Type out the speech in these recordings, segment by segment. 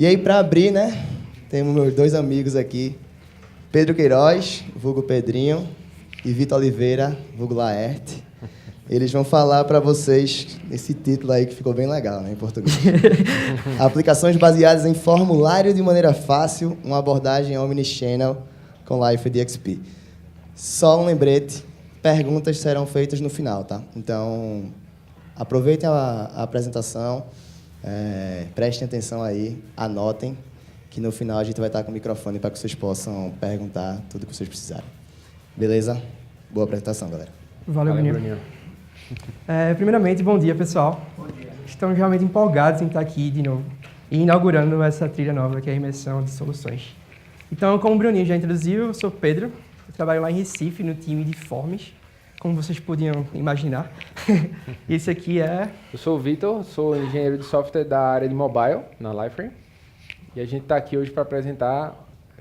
E aí, para abrir, né, temos meus dois amigos aqui, Pedro Queiroz, vulgo Pedrinho, e Vitor Oliveira, vulgo Laerte. Eles vão falar para vocês esse título aí que ficou bem legal, né, em português. Aplicações baseadas em formulário de maneira fácil, uma abordagem omnichannel com Life DXP. Só um lembrete, perguntas serão feitas no final, tá? Então, aproveitem a apresentação, prestem atenção aí, anotem, que no final a gente vai estar com o microfone para que vocês possam perguntar tudo que vocês precisarem. Beleza? Boa apresentação, galera. Valeu, Bruninho. Primeiramente, bom dia, pessoal. Bom dia. Estamos realmente empolgados em estar aqui de novo e inaugurando essa trilha nova, que é a imersão de soluções. Então, como o Bruninho já introduziu, eu sou Pedro, eu trabalho lá em Recife, no time de Forms, como vocês podiam imaginar. Esse aqui é... Eu sou o Vitor, sou engenheiro de software da área de mobile, na Liferay, e a gente está aqui hoje para apresentar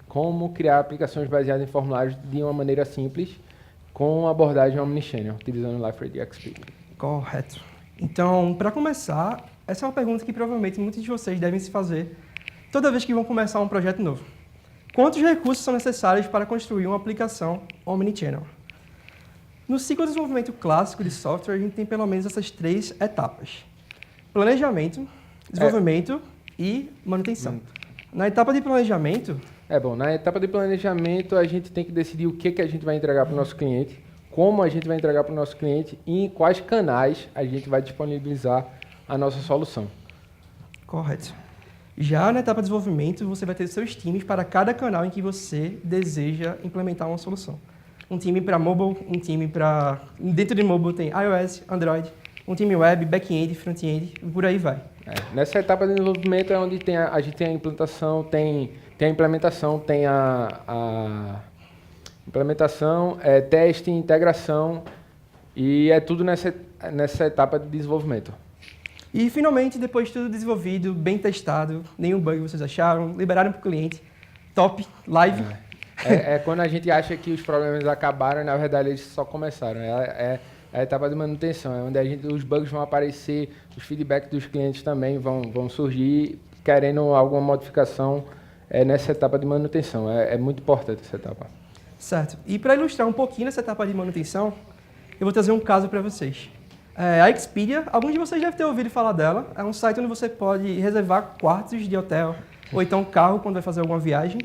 como criar aplicações baseadas em formulários de uma maneira simples, com abordagem omnichannel, utilizando o Liferay DXP. Correto. Então, para começar, essa é uma pergunta que provavelmente muitos de vocês devem se fazer toda vez que vão começar um projeto novo. Quantos recursos são necessários para construir uma aplicação omnichannel? No ciclo de desenvolvimento clássico de software, a gente tem pelo menos essas 3 etapas: planejamento, desenvolvimento e manutenção. Na etapa de planejamento... Na etapa de planejamento, a gente tem que decidir o que a gente vai entregar para o nosso cliente, como a gente vai entregar para o nosso cliente e em quais canais a gente vai disponibilizar a nossa solução. Correto. Já na etapa de desenvolvimento, você vai ter seus times para cada canal em que você deseja implementar uma solução. Um time para mobile, um time para... Dentro de mobile tem iOS, Android, um time web, back-end, front-end, e por aí vai. Nessa etapa de desenvolvimento é onde a gente tem a implantação, tem a implementação, tem a implementação, teste, integração, e é tudo nessa etapa de desenvolvimento. E, finalmente, depois de tudo desenvolvido, bem testado, nenhum bug vocês acharam, liberaram para o cliente, top, live. Quando a gente acha que os problemas acabaram, na verdade eles só começaram. É a etapa de manutenção, é onde os bugs vão aparecer, os feedbacks dos clientes também vão surgir, querendo alguma modificação nessa etapa de manutenção. É muito importante essa etapa. Certo. E para ilustrar um pouquinho nessa etapa de manutenção, eu vou trazer um caso para vocês. A Expedia, alguns de vocês devem ter ouvido falar dela. É um site onde você pode reservar quartos de hotel ou então carro quando vai fazer alguma viagem.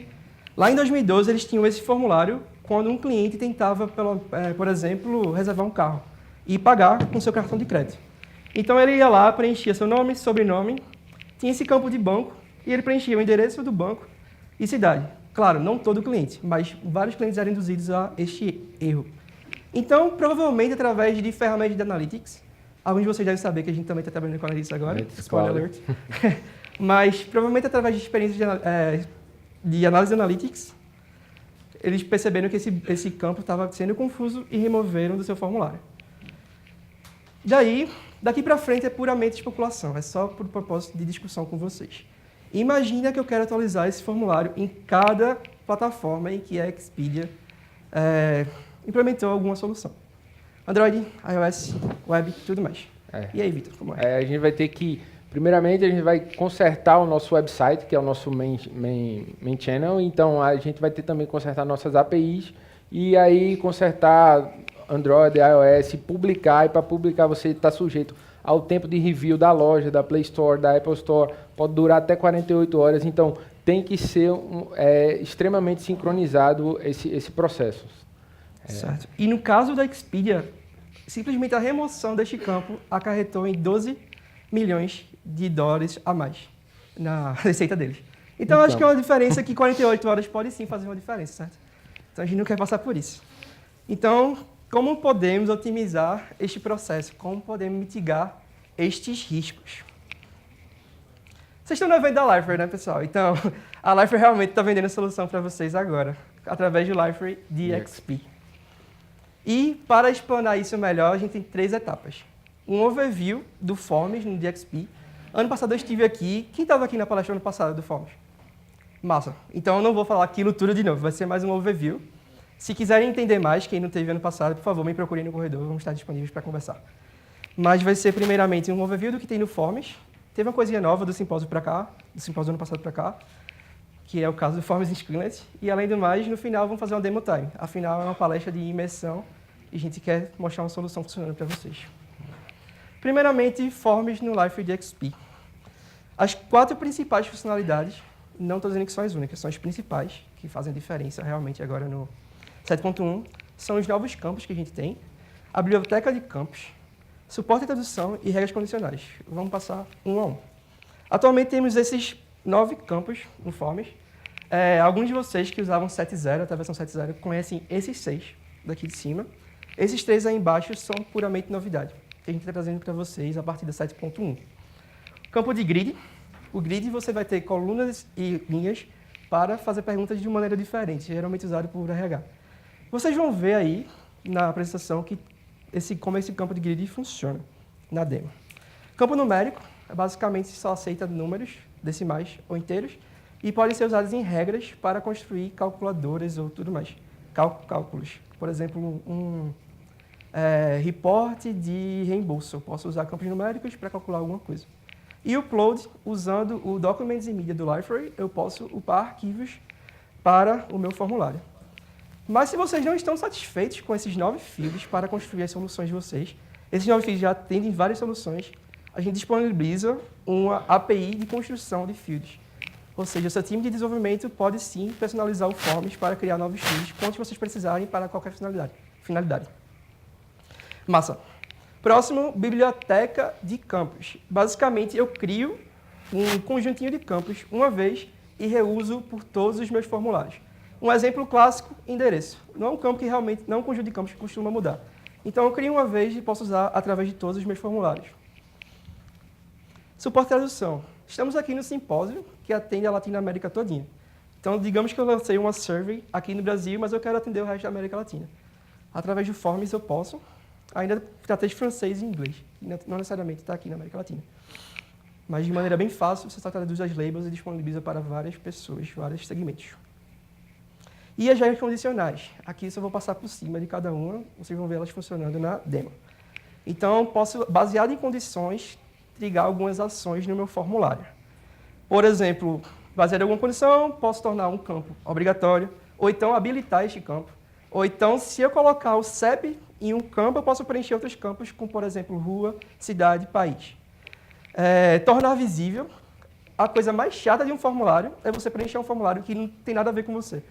Lá em 2012, eles tinham esse formulário quando um cliente tentava, por exemplo, reservar um carro e pagar com seu cartão de crédito. Então, ele ia lá, preenchia seu nome, sobrenome, tinha esse campo de banco e ele preenchia o endereço do banco e cidade. Claro, não todo cliente, mas vários clientes eram induzidos a este erro. Então, provavelmente, através de ferramentas de Analytics, alguns de vocês devem saber que a gente também está trabalhando com Analytics agora, spoiler alert, mas provavelmente através de experiências de análise de Analytics, eles perceberam que esse campo estava sendo confuso e removeram do seu formulário. Daqui para frente é puramente especulação, é só por propósito de discussão com vocês. Imagina que eu quero atualizar esse formulário em cada plataforma em que a Expedia implementou alguma solução. Android, iOS, web, tudo mais. E aí, Vitor, como é? A gente vai ter que... Primeiramente, a gente vai consertar o nosso website, que é o nosso main channel. Então, a gente vai ter também que consertar nossas APIs e aí consertar Android, iOS, publicar. E para publicar, você está sujeito ao tempo de review da loja, da Play Store, da Apple Store. Pode durar até 48 horas. Então, tem que ser extremamente sincronizado esse processo. Certo. E no caso da Expedia, simplesmente a remoção deste campo acarretou em 12 milhões de dólares a mais na receita deles. Então, acho que é uma diferença que 48 horas pode sim fazer uma diferença, certo? Então, a gente não quer passar por isso. Então, como podemos otimizar este processo? Como podemos mitigar estes riscos? Vocês estão no evento da Liferay, né, pessoal? Então, a Liferay realmente está vendendo a solução para vocês agora, através do Liferay DXP. E, para explanar isso melhor, a gente tem 3 etapas. Um overview do Forms no DXP. Ano passado eu estive aqui. Quem estava aqui na palestra ano passado do Forms? Massa. Então eu não vou falar aquilo tudo de novo, vai ser mais um overview. Se quiserem entender mais, quem não teve ano passado, por favor, me procurem no corredor, vamos estar disponíveis para conversar. Mas vai ser primeiramente um overview do que tem no Forms, Teve uma coisinha nova do simpósio para cá, do simpósio do ano passado para cá, que é o caso do Forms in Skillet. E, além do mais, no final, vamos fazer uma demo time. Afinal, é uma palestra de imersão e a gente quer mostrar uma solução funcionando para vocês. Primeiramente, Forms no Liferay XP. As 4 principais funcionalidades, não estou dizendo que são as únicas, são as principais, que fazem diferença realmente agora no 7.1, são os novos campos que a gente tem, a biblioteca de campos, suporte à tradução e regras condicionais. Vamos passar um a um. Atualmente temos esses 9 campos no Forms. Alguns de vocês que usavam 7.0, até a versão 7.0, conhecem esses 6 daqui de cima. Esses 3 aí embaixo são puramente novidade, que a gente está trazendo para vocês a partir da 7.1. Campo de grid. O grid você vai ter colunas e linhas para fazer perguntas de uma maneira diferente, geralmente usado por RH. Vocês vão ver aí na apresentação como esse campo de grid funciona na demo. Campo numérico, basicamente só aceita números, decimais ou inteiros, e podem ser usados em regras para construir calculadoras ou tudo mais. Cálculos. Por exemplo, um reporte de reembolso. Eu posso usar campos numéricos para calcular alguma coisa. E upload, usando o Documents in Media do Liferay, eu posso upar arquivos para o meu formulário. Mas se vocês não estão satisfeitos com esses 9 fields para construir as soluções de vocês, esses 9 fields já atendem várias soluções, a gente disponibiliza uma API de construção de fields. Ou seja, o seu time de desenvolvimento pode sim personalizar o Forms para criar novos fields, quantos vocês precisarem para qualquer finalidade. Massa. Próximo, biblioteca de campos. Basicamente, eu crio um conjuntinho de campos uma vez e reuso por todos os meus formulários. Um exemplo clássico, endereço. Não é um campo que realmente, não é um conjunto de campos que costuma mudar. Então, eu crio uma vez e posso usar através de todos os meus formulários. Suporte à tradução. Estamos aqui no simpósio que atende a Latinoamérica todinha. Então, digamos que eu lancei uma survey aqui no Brasil, mas eu quero atender o resto da América Latina. Através do Forms eu posso. Ainda tratei de francês e inglês, não necessariamente está aqui na América Latina. Mas de maneira bem fácil, você só traduz as labels e disponibiliza para várias pessoas, vários segmentos. E as regras condicionais. Aqui eu só vou passar por cima de cada uma, vocês vão ver elas funcionando na demo. Então, posso, baseado em condições, trigar algumas ações no meu formulário. Por exemplo, baseado em alguma condição, posso tornar um campo obrigatório, ou então habilitar este campo. Ou então, se eu colocar o CEP em um campo, eu posso preencher outros campos, como, por exemplo, rua, cidade, país. Tornar visível. A coisa mais chata de um formulário é você preencher um formulário que não tem nada a ver com você.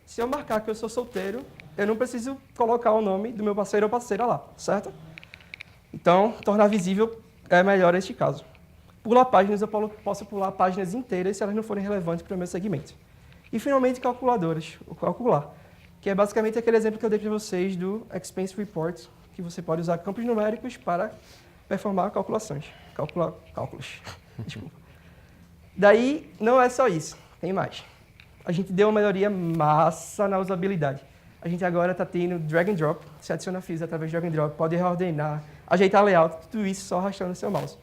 Se eu marcar que eu sou solteiro, eu não preciso colocar o nome do meu parceiro ou parceira lá, certo? Então, tornar visível é melhor neste caso. Pular páginas, eu posso pular páginas inteiras se elas não forem relevantes para o meu segmento. E, finalmente, calculadoras, o calcular, que é basicamente aquele exemplo que eu dei para vocês do Expense Report, que você pode usar campos numéricos para performar calculações. Cálculos. Desculpa. Daí, não é só isso, tem mais. A gente deu uma melhoria massa na usabilidade. A gente agora está tendo drag and drop, se adiciona fields através de drag and drop, pode reordenar, ajeitar layout, tudo isso só arrastando o seu mouse.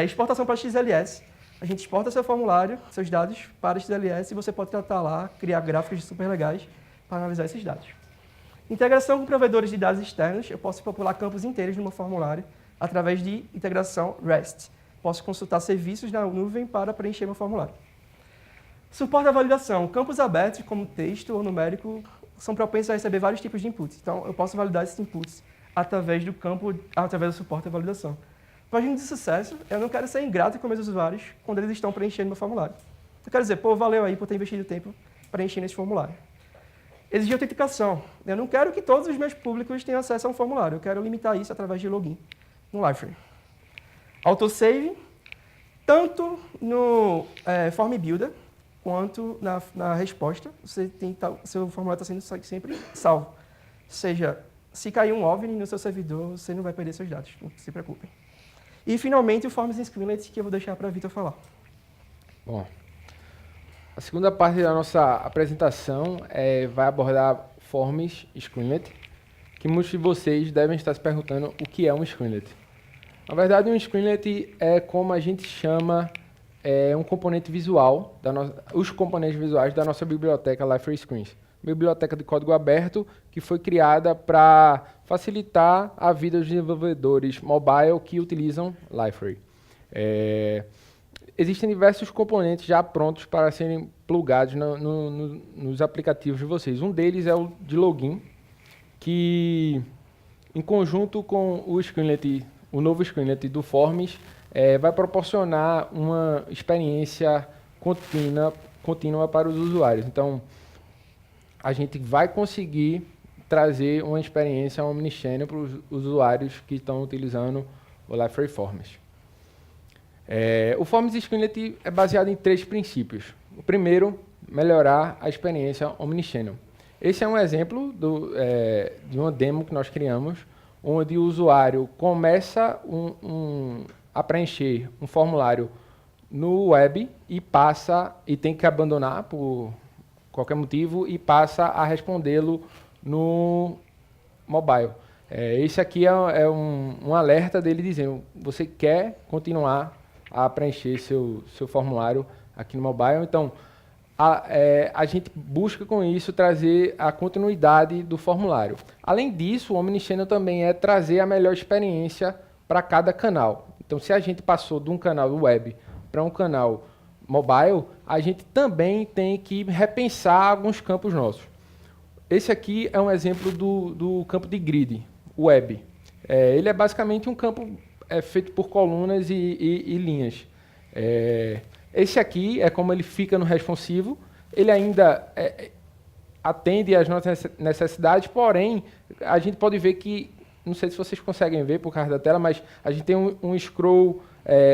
Exportação para XLS. A gente exporta seu formulário, seus dados para XLS e você pode tratar lá, criar gráficos super legais para analisar esses dados. Integração com provedores de dados externos. Eu posso popular campos inteiros no meu formulário através de integração REST. Posso consultar serviços na nuvem para preencher meu formulário. Suporte à validação. Campos abertos, como texto ou numérico, são propensos a receber vários tipos de inputs. Então, eu posso validar esses inputs através do suporte à validação. Página de sucesso, eu não quero ser ingrato com meus usuários quando eles estão preenchendo meu formulário. Eu quero dizer, pô, valeu aí por ter investido tempo preenchendo esse formulário. Exigir autenticação. Eu não quero que todos os meus públicos tenham acesso a um formulário. Eu quero limitar isso através de login no Liferay. Autosave, tanto no Form Builder quanto na resposta. Seu formulário está sendo sempre salvo. Ou seja, se cair um OVNI no seu servidor, você não vai perder seus dados. Não se preocupem. E, finalmente, o Forms in Skillet, que eu vou deixar para a Vitor falar. Bom, a segunda parte da nossa apresentação vai abordar Forms Skillet, que muitos de vocês devem estar se perguntando o que é um Skillet. Na verdade, um Skillet é como a gente chama um componente visual, os componentes visuais da nossa biblioteca Liferay Screens. Biblioteca de código aberto que foi criada para facilitar a vida dos desenvolvedores mobile que utilizam Liferay. Existem diversos componentes já prontos para serem plugados nos aplicativos de vocês. Um deles é o de login, que em conjunto com o Screenlet, o novo Screenlet do Forms, vai proporcionar uma experiência contínua para os usuários. Então, a gente vai conseguir trazer uma experiência omnichannel para os usuários que estão utilizando o Liferay Forms. O Forms Screenlet é baseado em 3 princípios. O primeiro, melhorar a experiência omnichannel. Esse é um exemplo de uma demo que nós criamos, onde o usuário começa a preencher um formulário no web e tem que abandonar por qualquer motivo e passa a respondê-lo no mobile. Esse aqui é um alerta dele dizendo: você quer continuar a preencher seu formulário aqui no mobile? Então, a gente busca com isso trazer a continuidade do formulário. Além disso, o Omnichannel também é trazer a melhor experiência para cada canal. Então, se a gente passou de um canal web para um canal mobile, a gente também tem que repensar alguns campos nossos. Esse aqui é um exemplo do campo de grid web. Ele é basicamente um campo feito por colunas e linhas. Esse aqui é como ele fica no responsivo. Ele ainda atende às nossas necessidades, porém, a gente pode ver que, não sei se vocês conseguem ver por causa da tela, mas a gente tem um scroll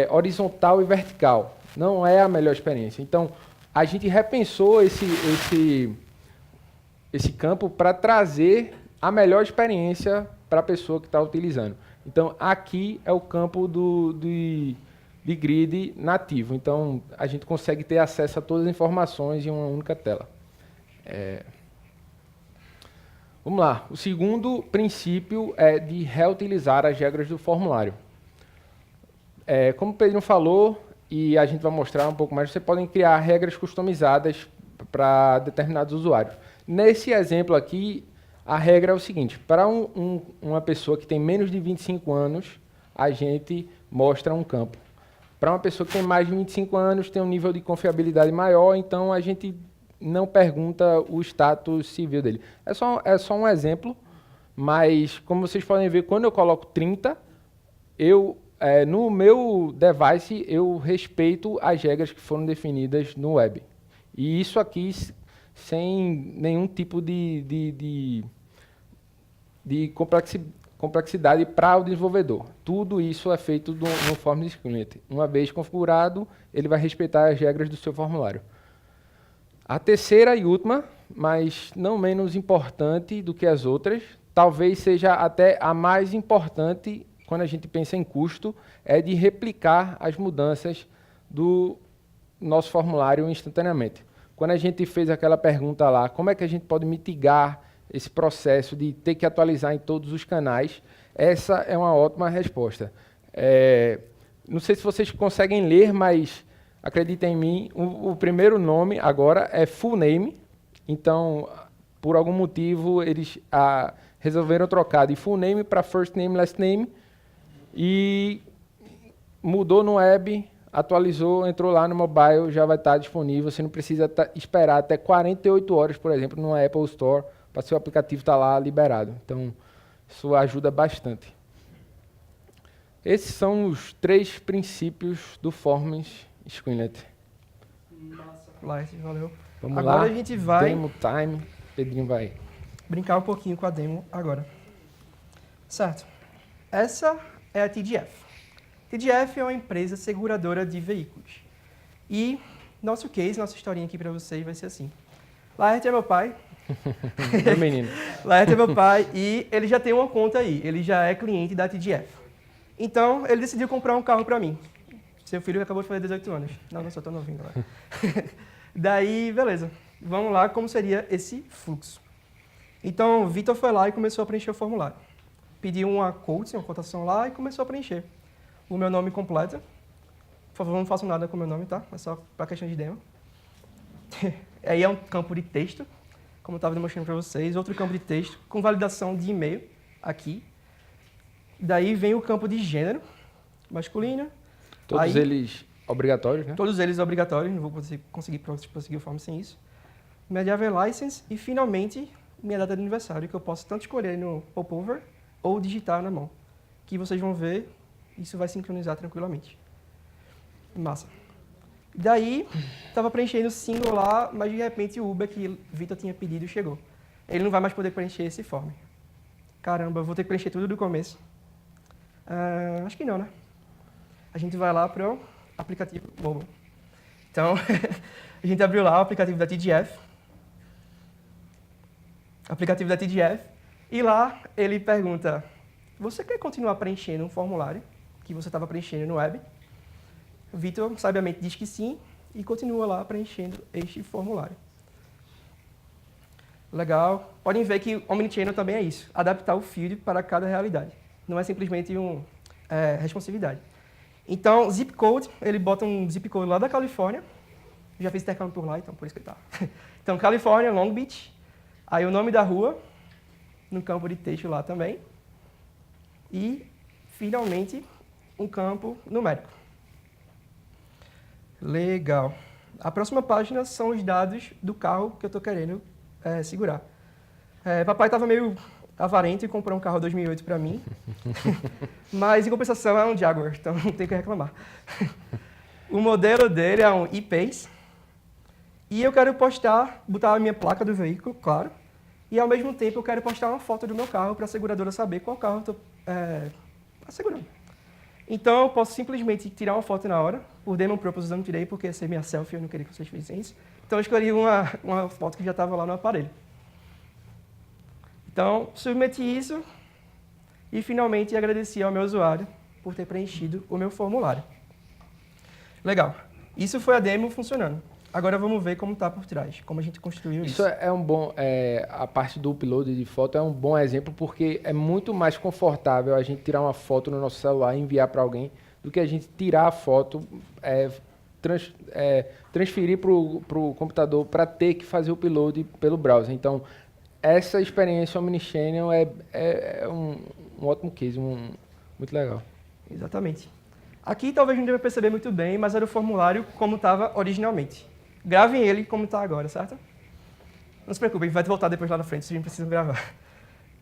horizontal e vertical. Não é a melhor experiência. Então, a gente repensou esse campo para trazer a melhor experiência para a pessoa que está utilizando. Então, aqui é o campo de grid nativo. Então, a gente consegue ter acesso a todas as informações em uma única tela. Vamos lá. O segundo princípio é de reutilizar as regras do formulário. Como o Pedro falou, e a gente vai mostrar um pouco mais, você podem criar regras customizadas para determinados usuários. Nesse exemplo aqui, a regra é o seguinte: para uma pessoa que tem menos de 25 anos, a gente mostra um campo. Para uma pessoa que tem mais de 25 anos, tem um nível de confiabilidade maior, então a gente não pergunta o status civil dele. É só um exemplo, mas como vocês podem ver, quando eu coloco 30, no meu device eu respeito as regras que foram definidas no web. E isso aqui sem nenhum tipo de complexidade para o desenvolvedor. Tudo isso é feito no Forms Screenlet. Uma vez configurado, ele vai respeitar as regras do seu formulário. A terceira e última, mas não menos importante do que as outras, talvez seja até a mais importante quando a gente pensa em custo, é de replicar as mudanças do nosso formulário instantaneamente. Quando a gente fez aquela pergunta lá, como é que a gente pode mitigar esse processo de ter que atualizar em todos os canais, essa é uma ótima resposta. Não sei se vocês conseguem ler, mas acreditem em mim, o primeiro nome agora é full name. Então, por algum motivo, eles resolveram trocar de full name para first name, last name, e mudou no web, atualizou, entrou lá no mobile, já vai estar disponível. Você não precisa esperar até 48 horas, por exemplo, no Apple Store, para seu aplicativo estar lá liberado. Então, isso ajuda bastante. Esses são os 3 princípios do Forms Screenlet. Massa, valeu. Vamos agora lá, a gente vai demo time. Pedrinho vai brincar um pouquinho com a demo agora. Certo. Essa é a TDF. TDF é uma empresa seguradora de veículos. E nosso case, nossa historinha aqui para vocês vai ser assim. Laerte é meu pai. Meu menino. Laerte é meu pai e ele já tem uma conta aí. Ele já é cliente da TDF. Então, ele decidiu comprar um carro para mim. Seu filho acabou de fazer 18 anos. Não só tô novinho agora. Daí, beleza. Vamos lá, como seria esse fluxo. Então, o Vitor foi lá e começou a preencher o formulário. Pediu uma quote, uma cotação lá e começou a preencher. O meu nome completo. Por favor, não façam nada com o meu nome, tá? É só para questão de demo. Aí é um campo de texto, como eu estava demonstrando para vocês. Outro campo de texto com validação de e-mail aqui. Daí vem o campo de gênero, masculino. Todos eles obrigatórios, né? Todos eles obrigatórios, não vou conseguir prosseguir o form sem isso. Minha driver license e, finalmente, minha data de aniversário, que eu posso tanto escolher no popover ou digitar na mão. Que vocês vão ver, isso vai sincronizar tranquilamente. Massa. Daí, estava preenchendo o single lá, mas de repente o Uber que Vitor tinha pedido chegou. Ele não vai mais poder preencher esse form. Caramba, eu vou ter que preencher tudo do começo. Acho que não, né? A gente vai lá para o aplicativo mobile. Então, a gente abriu lá o aplicativo da TGF. Aplicativo da TGF. E lá ele pergunta, você quer continuar preenchendo um formulário que você estava preenchendo no web? Vitor, sabiamente, diz que sim e continua lá preenchendo este formulário. Legal. Podem ver que Omnichannel também é isso, adaptar o field para cada realidade. Não é simplesmente responsividade. Então, zip code, ele bota um zip code lá da Califórnia. Já fiz intercâmbio por lá, então por isso que ele tá. Então, Califórnia, Long Beach. Aí o nome da rua, no campo de texto lá também. E, finalmente, um campo numérico. Legal. A próxima página são os dados do carro que eu estou querendo segurar. Papai estava meio avarento e comprou um carro 2008 para mim, mas em compensação é um Jaguar, então não tem o que reclamar. O modelo dele é um E-Pace e eu quero botar a minha placa do veículo, claro, e ao mesmo tempo eu quero postar uma foto do meu carro para a seguradora saber qual carro eu estou assegurando. Então, eu posso simplesmente tirar uma foto na hora. Por demo purpose, eu não tirei porque ia ser minha selfie, eu não queria que vocês fizessem isso. Então, eu escolhi uma foto que já estava lá no aparelho. Então, submeti isso e, finalmente, agradeci ao meu usuário por ter preenchido o meu formulário. Legal. Isso foi a demo funcionando. Agora, vamos ver como está por trás, como a gente construiu isso. Isso é um bom... a parte do upload de foto é um bom exemplo porque é muito mais confortável a gente tirar uma foto no nosso celular e enviar para alguém do que a gente tirar a foto, transferir para o computador para ter que fazer o upload pelo browser. Então, essa experiência Omnichannel é um ótimo case, muito legal. Exatamente. Aqui talvez não deva perceber muito bem, mas era o formulário como estava originalmente. Gravem ele como está agora, certo? Não se preocupem, vai voltar depois lá na frente, vocês não precisam gravar.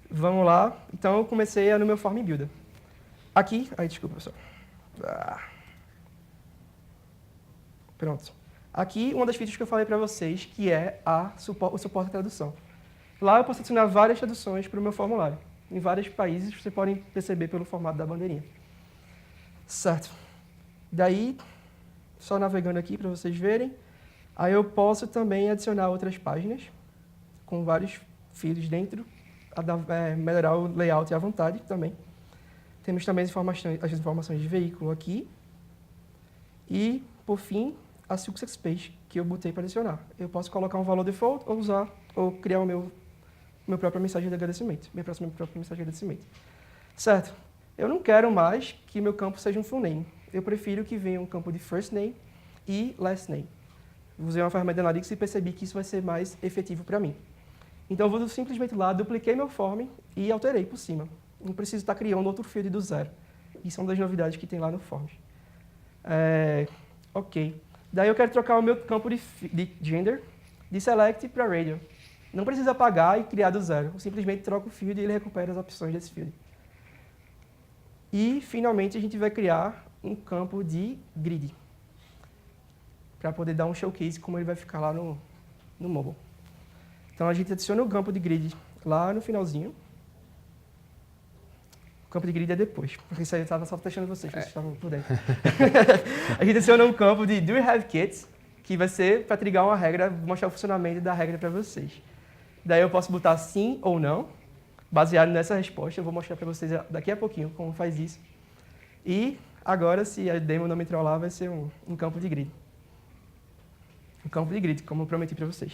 Vamos lá. Então, eu comecei no meu Form Builder. Aqui... desculpa, pessoal. Pronto. Aqui, uma das features que eu falei para vocês, que é o suporte à tradução. Lá eu posso adicionar várias traduções para o meu formulário. Em vários países, vocês podem perceber pelo formato da bandeirinha. Certo. Daí, só navegando aqui para vocês verem. Aí eu posso também adicionar outras páginas com vários fields dentro, melhorar o layout à vontade também. Temos também as informações de veículo aqui. E, por fim, a Success Page, que eu botei para adicionar. Eu posso colocar um valor default ou criar o meu própria mensagem de agradecimento, minha própria mensagem de agradecimento. Certo. Eu não quero mais que meu campo seja um full name. Eu prefiro que venha um campo de first name e last name. Usei uma ferramenta de Analytics e percebi que isso vai ser mais efetivo para mim. Então, eu vou simplesmente lá, dupliquei meu form e alterei por cima. Não preciso estar criando outro field do zero. Isso é uma das novidades que tem lá no Forms. Ok. Daí eu quero trocar o meu campo de gender de select para radio. Não precisa apagar e criar do zero. Eu simplesmente troco o field e ele recupera as opções desse field. E, finalmente, a gente vai criar um campo de grid, para poder dar um showcase como ele vai ficar lá no mobile. Então, a gente adiciona o campo de grid lá no finalzinho. O campo de grid é depois, porque isso aí eu estava só testando vocês estavam por dentro. A gente adiciona um campo de Do You Have Kids, que vai ser para trigar uma regra, mostrar o funcionamento da regra para vocês. Daí eu posso botar sim ou não, baseado nessa resposta. Eu vou mostrar para vocês daqui a pouquinho como faz isso. E agora, se a demo não me trollar, vai ser um campo de grid. Um campo de grid, como eu prometi para vocês.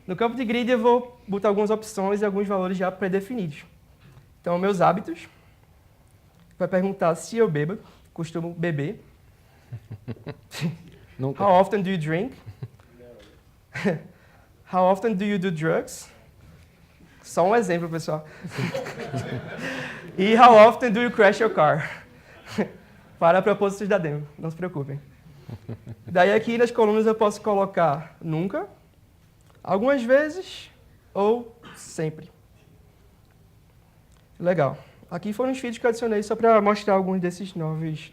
No campo de grid eu vou botar algumas opções e alguns valores já pré-definidos. Então, meus hábitos. Vai perguntar se eu bebo, costumo beber. Nunca. How often do you drink? How often do you do drugs? Só um exemplo, pessoal. E how often do you crash your car? para propósitos da demo, não se preocupem. Daí aqui nas colunas eu posso colocar nunca, algumas vezes ou sempre. Legal. Aqui foram os feeds que eu adicionei só para mostrar alguns dessas novas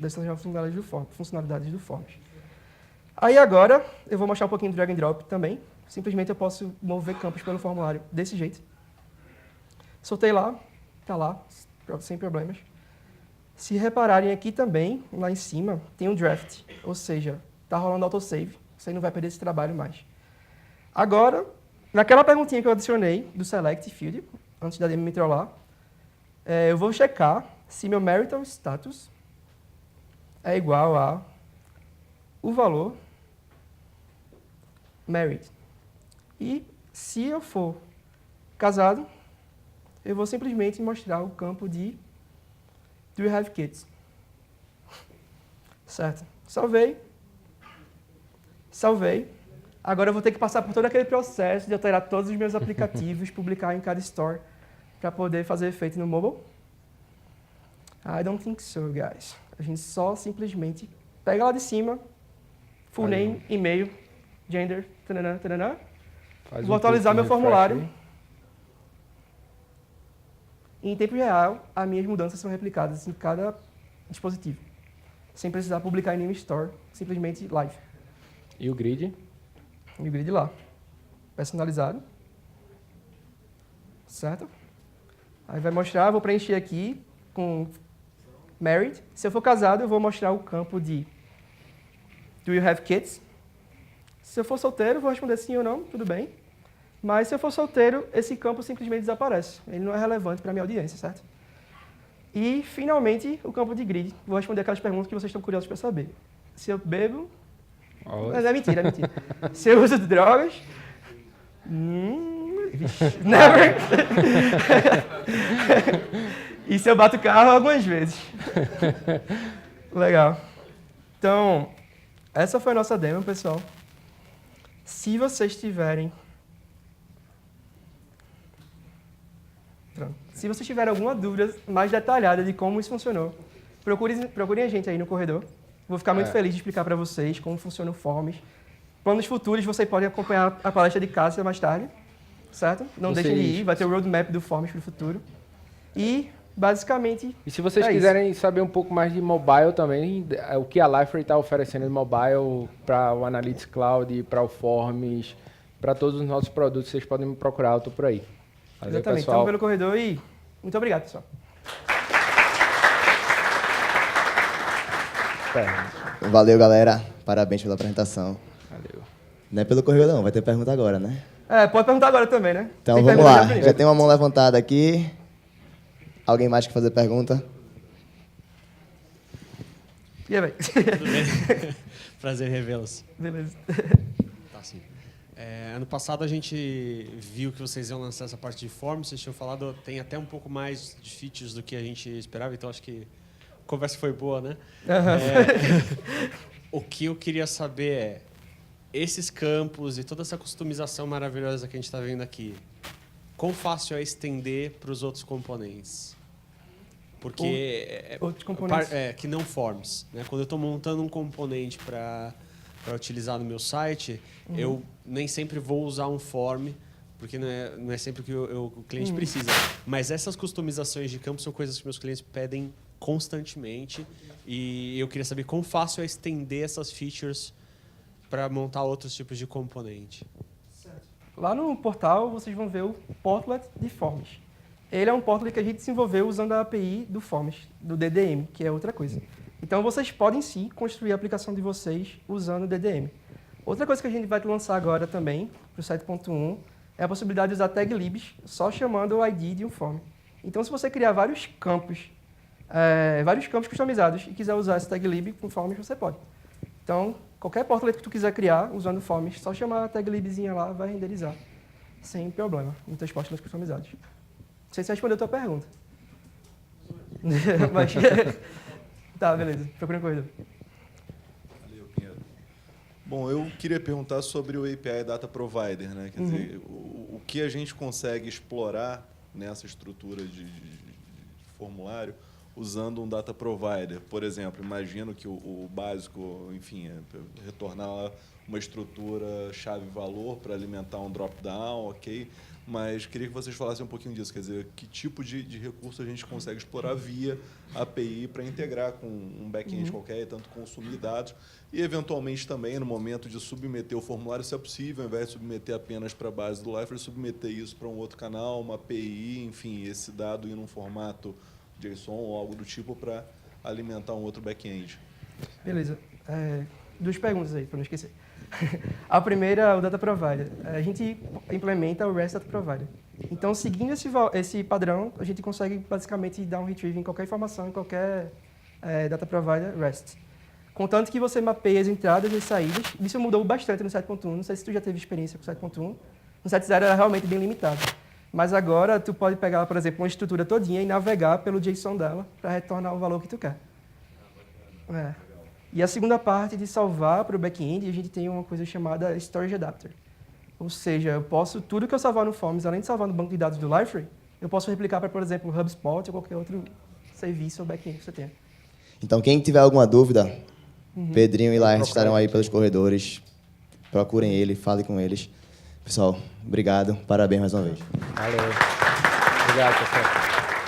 funcionalidades do Forms. Aí agora eu vou mostrar um pouquinho do drag and drop também. Simplesmente eu posso mover campos pelo formulário desse jeito. Soltei lá, está lá, sem problemas. Se repararem aqui também, lá em cima, tem um draft, ou seja, está rolando autosave, você não vai perder esse trabalho mais. Agora, naquela perguntinha que eu adicionei do select field, antes da demo me trollar, eu vou checar se meu marital status é igual a o valor married. E se eu for casado, eu vou simplesmente mostrar o campo de Do you have kids? Certo. Salvei. Agora eu vou ter que passar por todo aquele processo de alterar todos os meus aplicativos, publicar em cada store, para poder fazer efeito no mobile. I don't think so, guys. A gente só simplesmente pega lá de cima, full name, e-mail, gender, tananã, tananã. Vou atualizar meu formulário. E em tempo real, as minhas mudanças são replicadas em cada dispositivo, sem precisar publicar em nenhum store, simplesmente live. E o grid? E o grid lá, personalizado, certo? Aí vai mostrar, vou preencher aqui com married. Se eu for casado, eu vou mostrar o campo de Do you have kids? Se eu for solteiro, vou responder sim ou não, tudo bem. Mas se eu for solteiro, esse campo simplesmente desaparece. Ele não é relevante para a minha audiência, certo? E, finalmente, o campo de grid. Vou responder aquelas perguntas que vocês estão curiosos para saber. Se eu bebo... Mas é mentira, é mentira. Se eu uso drogas... Never. E se eu bato o carro algumas vezes. Legal. Então, essa foi a nossa demo, pessoal. Se vocês tiverem... Se vocês tiverem alguma dúvida mais detalhada de como isso funcionou, procurem a gente aí no corredor. Vou ficar muito feliz de explicar para vocês como funciona o Forms. Planos futuros, vocês podem acompanhar a palestra de Cássia mais tarde, certo? Não deixem de ir, vai ter o roadmap do Forms para o futuro. E, basicamente, e se vocês quiserem saber um pouco mais de mobile também, o que a Liferay está oferecendo de mobile para o Analytics Cloud, para o Forms, para todos os nossos produtos, vocês podem me procurar, eu estou por aí. Valeu, exatamente, pessoal. estamos pelo corredor e muito obrigado, pessoal. Valeu, galera. Parabéns pela apresentação. Valeu. Não é pelo corredor, não. Vai ter pergunta agora, né? Pode perguntar agora também, né? Então, Tem vamos pergunta lá. Já tem uma mão levantada aqui. Alguém mais quer fazer pergunta? E aí, velho? Tudo bem? Prazer revê-los. Beleza. Tá sim. Ano passado a gente viu que vocês iam lançar essa parte de Forms, vocês tinham falado, tem até um pouco mais de features do que a gente esperava, então acho que a conversa foi boa, né? O que eu queria saber é, esses campos e toda essa customização maravilhosa que a gente está vendo aqui, quão fácil é estender para os outros componentes? Porque outros componentes. Que não Forms, né? Quando eu estou montando um componente para utilizar no meu site, eu nem sempre vou usar um form, porque não é sempre que o cliente precisa. Mas essas customizações de campo são coisas que meus clientes pedem constantemente e eu queria saber quão fácil é estender essas features para montar outros tipos de componente. Lá no portal, vocês vão ver o Portlet de Forms. Ele é um portlet que a gente desenvolveu usando a API do Forms, do DDM, que é outra coisa. Então, vocês podem, sim, construir a aplicação de vocês usando o DDM. Outra coisa que a gente vai lançar agora também, para o 7.1, é a possibilidade de usar tag libs só chamando o ID de um form. Então, se você criar vários campos customizados e quiser usar esse tag lib com forms, você pode. Então, qualquer portlet que tu quiser criar usando forms, só chamar a tag libzinha lá, vai renderizar. Sem problema, nos teus portlets customizados. Não sei se respondeu a tua pergunta. Mas... Tá, beleza. Procura um corredor. Valeu, Pinheiro. Bom, eu queria perguntar sobre o API Data Provider, né? Quer dizer, o que a gente consegue explorar nessa estrutura de formulário usando um data provider. Por exemplo, imagino que o básico, enfim, é retornar uma estrutura chave-valor para alimentar um drop-down, ok? Mas queria que vocês falassem um pouquinho disso, quer dizer, que tipo de recurso a gente consegue explorar via API para integrar com um back-end qualquer, tanto consumir dados e, eventualmente, também, no momento de submeter o formulário, se é possível, ao invés de submeter apenas para a base do Liferay, submeter isso para um outro canal, uma API, enfim, esse dado ir num formato JSON ou algo do tipo para alimentar um outro back-end. Beleza. Duas perguntas aí, para não esquecer. A primeira, o Data Provider. A gente implementa o REST Data Provider. Então, seguindo esse padrão, a gente consegue basicamente dar um retrieve em qualquer informação, em qualquer Data Provider REST. Contanto que você mapeia as entradas e as saídas. Isso mudou bastante no 7.1. Não sei se tu já teve experiência com o 7.1. No 7.0 era realmente bem limitado. Mas agora tu pode pegar, por exemplo, uma estrutura todinha e navegar pelo JSON dela para retornar o valor que tu quer. E a segunda parte de salvar para o back-end, a gente tem uma coisa chamada Storage Adapter. Ou seja, eu posso, tudo que eu salvar no Forms, além de salvar no banco de dados do Liferay, eu posso replicar para, por exemplo, o HubSpot ou qualquer outro serviço ou back-end que você tenha. Então, quem tiver alguma dúvida, Pedrinho e Laerte estarão aí pelos corredores. Procurem ele, falem com eles. Pessoal, obrigado. Parabéns mais uma vez. Valeu. Obrigado, pessoal.